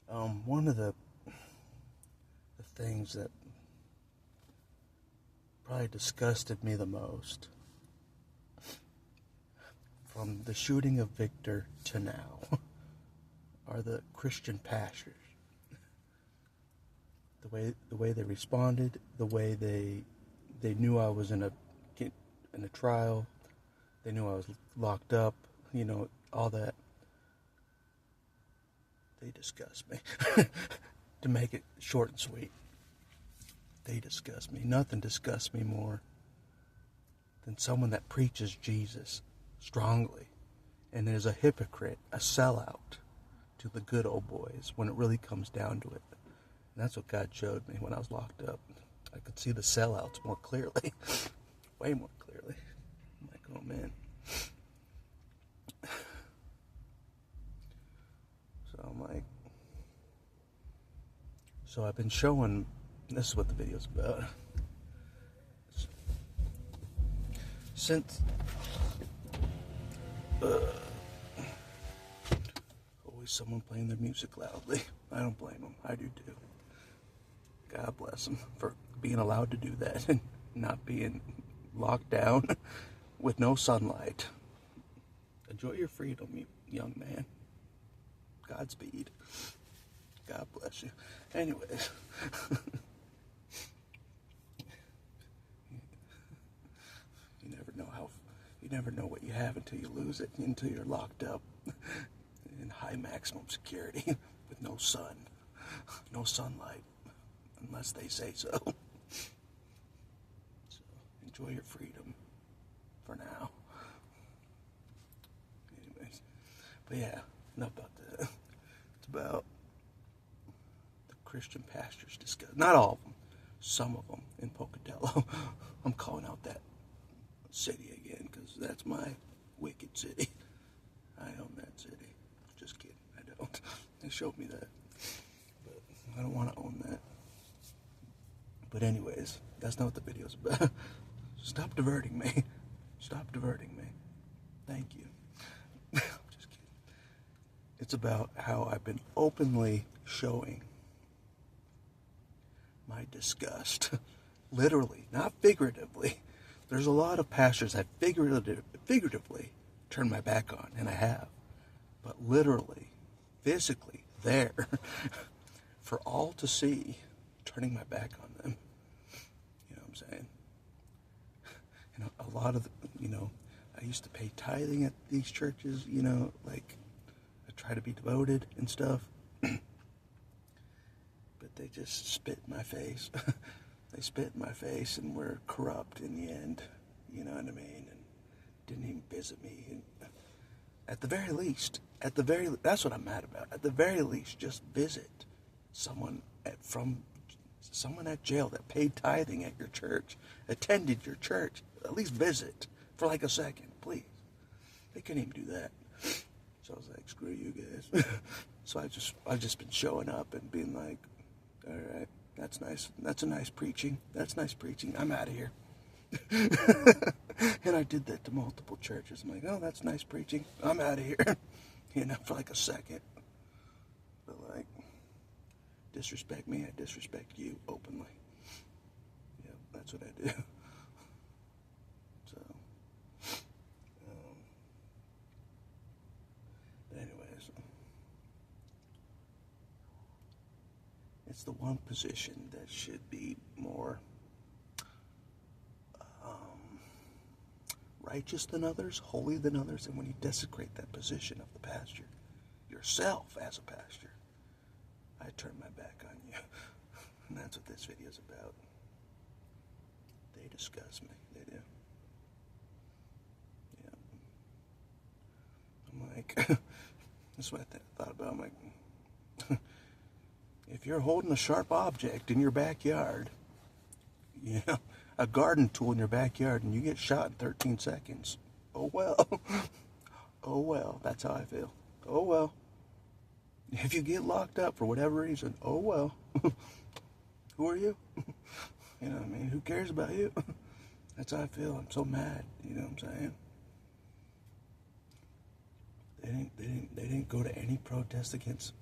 One of the things that probably disgusted me the most, from the shooting of Victor to now, are the Christian pastors. The way they responded, the way they knew I was in a trial, they knew I was locked up, all that. They disgust me. To make it short and sweet, they disgust me. Nothing disgusts me more than someone that preaches Jesus strongly and is a hypocrite, a sellout to the good old boys when it really comes down to it. And that's what God showed me when I was locked up. I could see the sellouts more clearly, way more clearly. I'm like, oh man. So I've been showing, this is what the video's about. Since, always someone playing their music loudly. I don't blame them, I do too. God bless them for being allowed to do that and not being locked down with no sunlight. Enjoy your freedom, you young man. Godspeed. God bless you. Anyways. You never know what you have until you lose it, until you're locked up in high maximum security with no sun, no sunlight, unless they say so. So enjoy your freedom for now. Anyways, but yeah, enough about that. It's about the Christian pastors discuss. Not all of them, some of them in Pocatello. I'm calling out that city again because that's my wicked city. I own that city. Just kidding, I don't. They showed me that, but I don't want to own that. But anyways, that's not what the video's about. Stop diverting me. Stop diverting me. Thank you. I'm just kidding. It's about how I've been openly showing my disgust. Literally, not figuratively. There's a lot of pastors that figuratively turn my back on, and I have. But literally, physically, there, for all to see, turning my back on them. You know what I'm saying? A lot of, I used to pay tithing at these churches, like, I try to be devoted and stuff. But they just spit in my face. They spit in my face and were corrupt in the end, you know what I mean? And didn't even visit me. And at the very least, that's what I'm mad about. At the very least, just visit someone at jail that paid tithing at your church, attended your church. At least visit for like a second, please. They couldn't even do that. So I was like, screw you guys. So I've just been showing up and being like, all right. That's nice. That's a nice preaching. That's nice preaching. I'm out of here. And I did that to multiple churches. I'm like, oh, that's nice preaching. I'm out of here. For like a second. But like, disrespect me, I disrespect you openly. Yeah, that's what I do. So, but anyways. It's the one position that should be more righteous than others, holy than others, and when you desecrate that position of the pastor, yourself as a pastor, I turn my back on you. And that's what this video is about. They disgust me. They do. Yeah. I'm like, that's what I thought about. I'm like, if you're holding a sharp object in your backyard, a garden tool in your backyard, and you get shot in 13 seconds, oh well. Oh well, that's how I feel. Oh well. If you get locked up for whatever reason, oh well. Who are you? You know what I mean? Who cares about you? That's how I feel. I'm so mad. You know what I'm saying? They didn't go to any protest against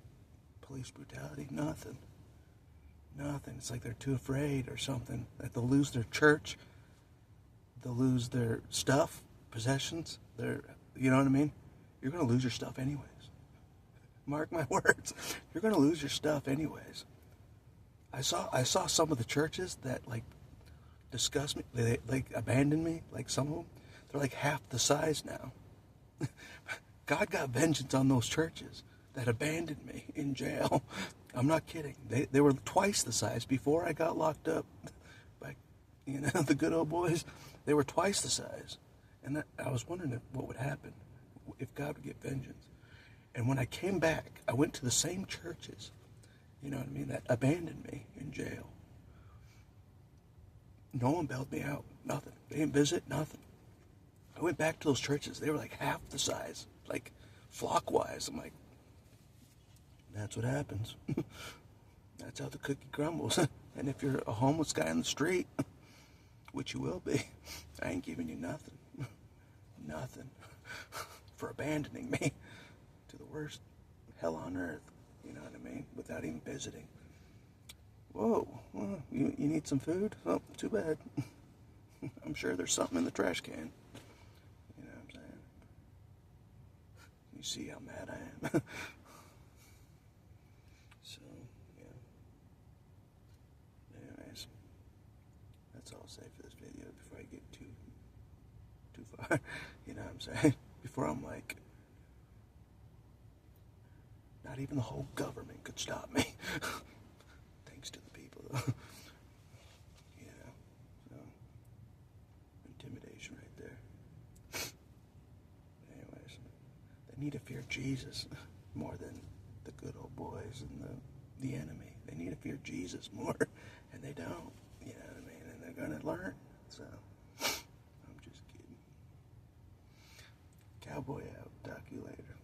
police brutality, nothing. Nothing. It's like they're too afraid or something. That they'll lose their church. They'll lose their stuff, possessions. You know what I mean? You're going to lose your stuff anyways. Mark my words. You're going to lose your stuff anyways. I saw some of the churches that, like, disgust me. They like, abandoned me. Like, some of them. They're like half the size now. God got vengeance on those churches that abandoned me in jail. I'm not kidding. They were twice the size before I got locked up by, the good old boys. They were twice the size. And I was wondering what would happen if God would get vengeance. And when I came back, I went to the same churches, you know what I mean, that abandoned me in jail. No one bailed me out. Nothing. They didn't visit. Nothing. I went back to those churches. They were like half the size, like flock-wise. I'm like, that's what happens. That's how the cookie crumbles. And if you're a homeless guy on the street, which you will be, I ain't giving you nothing. Nothing. For abandoning me to the worst hell on earth. You know what I mean? Without even visiting. Whoa. Well, you need some food? Oh, too bad. I'm sure there's something in the trash can. You know what I'm saying? You see how mad I am. So, yeah. Anyways, that's all I'll say for this video before I get too far. You know what I'm saying? Before I'm like, not even the whole government could stop me. Thanks to the people, though. Yeah. So, intimidation right there. Anyways, they need to fear Jesus more than the good old boys and the enemy. They need to fear Jesus more, and they don't. You know what I mean? And they're going to learn. So, I'm just kidding. Cowboy out. Talk to you later.